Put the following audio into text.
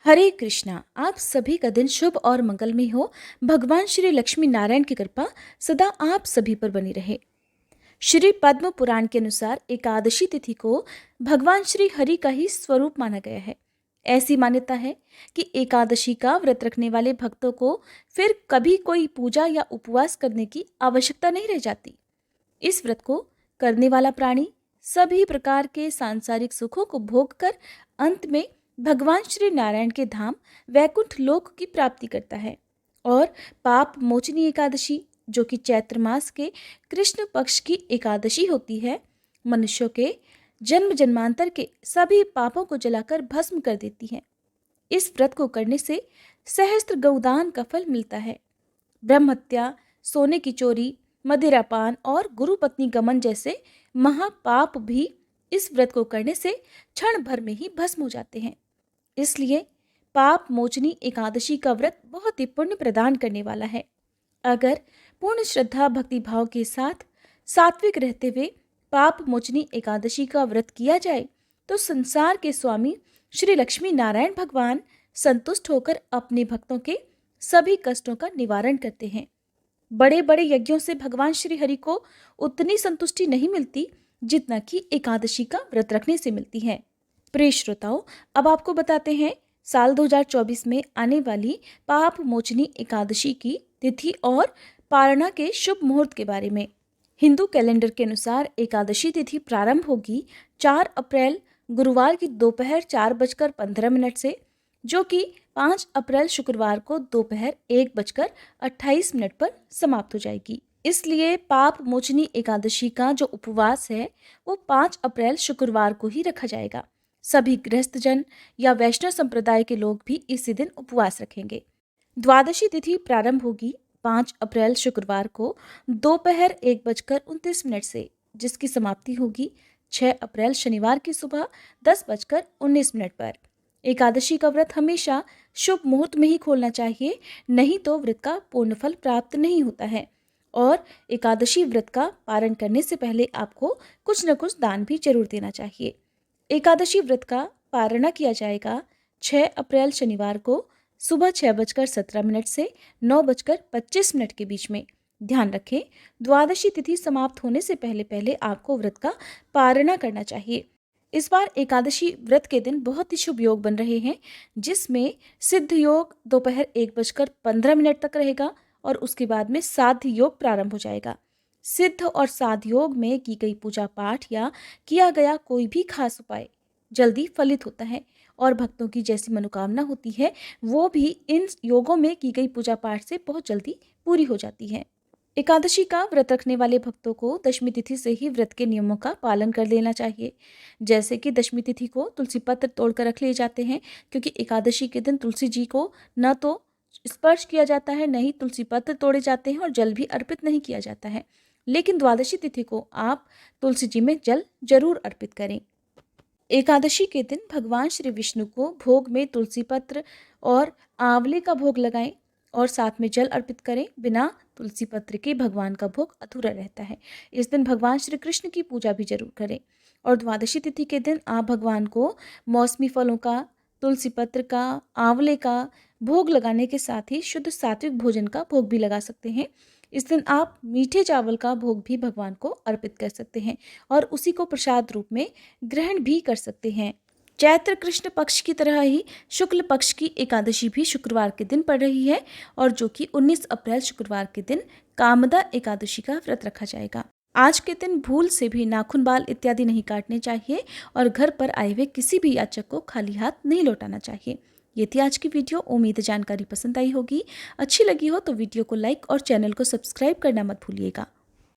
हरे कृष्णा। आप सभी का दिन शुभ और मंगलमय हो। भगवान श्री लक्ष्मी नारायण की कृपा सदा आप सभी पर बनी रहे। श्री पद्म पुराण के अनुसार एकादशी तिथि को भगवान श्री हरि का ही स्वरूप माना गया है। ऐसी मान्यता है कि एकादशी का व्रत रखने वाले भक्तों को फिर कभी कोई पूजा या उपवास करने की आवश्यकता नहीं रह जाती। इस व्रत को करने वाला प्राणी सभी प्रकार के सांसारिक सुखों को भोग कर अंत में भगवान श्री नारायण के धाम वैकुंठ लोक की प्राप्ति करता है। और पाप मोचनी एकादशी, जो कि चैत्र मास के कृष्ण पक्ष की एकादशी होती है, मनुष्यों के जन्म जन्मांतर के सभी पापों को जलाकर भस्म कर देती है। इस व्रत को करने से सहस्त्र गौदान का फल मिलता है। ब्रह्म हत्या, सोने की चोरी, मदिरापान और गुरु पत्नी गमन जैसे महापाप भी इस व्रत को करने से क्षण भर में ही भस्म हो जाते हैं। इसलिए पाप मोचनी एकादशी का व्रत बहुत ही पुण्य प्रदान करने वाला है। अगर पूर्ण श्रद्धा भक्ति भाव के साथ सात्विक रहते हुए पाप मोचनी एकादशी का व्रत किया जाए तो संसार के स्वामी श्री लक्ष्मी नारायण भगवान संतुष्ट होकर अपने भक्तों के सभी कष्टों का निवारण करते हैं। बड़े बड़े यज्ञों से भगवान श्री हरि को उतनी संतुष्टि नहीं मिलती जितना कि एकादशी का व्रत रखने से मिलती है। प्रिय श्रोताओं, अब आपको बताते हैं साल 2024 में आने वाली पाप मोचनी एकादशी की तिथि और पारणा के शुभ मुहूर्त के बारे में। हिंदू कैलेंडर के अनुसार एकादशी तिथि प्रारंभ होगी 4 अप्रैल गुरुवार की दोपहर 4:15 से, जो कि 5 अप्रैल शुक्रवार को दोपहर 1:28 पर समाप्त हो जाएगी। इसलिए पाप मोचनी एकादशी का जो उपवास है वो 5 अप्रैल शुक्रवार को ही रखा जाएगा। सभी गृहस्थ जन या वैष्णव संप्रदाय के लोग भी इसी दिन उपवास रखेंगे। द्वादशी तिथि प्रारंभ होगी 5 अप्रैल शुक्रवार को दोपहर 1:29 से, जिसकी समाप्ति होगी 6 अप्रैल शनिवार की सुबह 10:19 पर। एकादशी का व्रत हमेशा शुभ मुहूर्त में ही खोलना चाहिए, नहीं तो व्रत का पूर्ण फल प्राप्त नहीं होता है। और एकादशी व्रत का पारण करने से पहले आपको कुछ न कुछ दान भी जरूर देना चाहिए। एकादशी व्रत का पारणा किया जाएगा 6 अप्रैल शनिवार को सुबह 6:17 से 9:25 के बीच में। ध्यान रखें, द्वादशी तिथि समाप्त होने से पहले पहले आपको व्रत का पारणा करना चाहिए। इस बार एकादशी व्रत के दिन बहुत ही शुभ योग बन रहे हैं, जिसमें सिद्ध योग दोपहर 1:15 तक रहेगा और उसके बाद में साध्य योग प्रारंभ हो जाएगा। सिद्ध और साध्य योग में की गई पूजा पाठ या किया गया कोई भी खास उपाय जल्दी फलित होता है और भक्तों की जैसी मनोकामना होती है वो भी इन योगों में की गई पूजा पाठ से बहुत जल्दी पूरी हो जाती है। एकादशी का व्रत रखने वाले भक्तों को दशमी तिथि से ही व्रत के नियमों का पालन कर लेना चाहिए। जैसे कि दशमी तिथि को तुलसी पत्र तोड़कर रख लिए जाते हैं, क्योंकि एकादशी के दिन तुलसी जी को न तो स्पर्श किया जाता है, न ही तुलसी पत्र तोड़े जाते हैं और जल भी अर्पित नहीं किया जाता है। लेकिन द्वादशी तिथि को आप तुलसी जी में जल जरूर अर्पित करें। एकादशी के दिन भगवान श्री विष्णु को भोग में तुलसी पत्र और आंवले का भोग लगाएं और साथ में जल अर्पित करें। बिना तुलसी पत्र के भगवान का भोग अधूरा रहता है। इस दिन भगवान श्री कृष्ण की पूजा भी जरूर करें। और द्वादशी तिथि के दिन आप भगवान को मौसमी फलों का, तुलसी पत्र का, आंवले का भोग लगाने के साथ ही शुद्ध सात्विक भोजन का भोग भी लगा सकते हैं। इस दिन आप मीठे चावल का भोग भी भगवान को अर्पित कर सकते हैं और उसी को प्रसाद रूप में ग्रहण भी कर सकते हैं। चैत्र कृष्ण पक्ष की तरह ही शुक्ल पक्ष की एकादशी भी शुक्रवार के दिन पड़ रही है, और जो कि 19 अप्रैल शुक्रवार के दिन कामदा एकादशी का व्रत रखा जाएगा। आज के दिन भूल से भी नाखून, बाल इत्यादि नहीं काटने चाहिए और घर पर आए हुए किसी भी याचक को खाली हाथ नहीं लौटाना चाहिए। ये थी आज की वीडियो। उम्मीद जानकारी पसंद आई होगी। अच्छी लगी हो तो वीडियो को लाइक और चैनल को सब्सक्राइब करना मत भूलिएगा।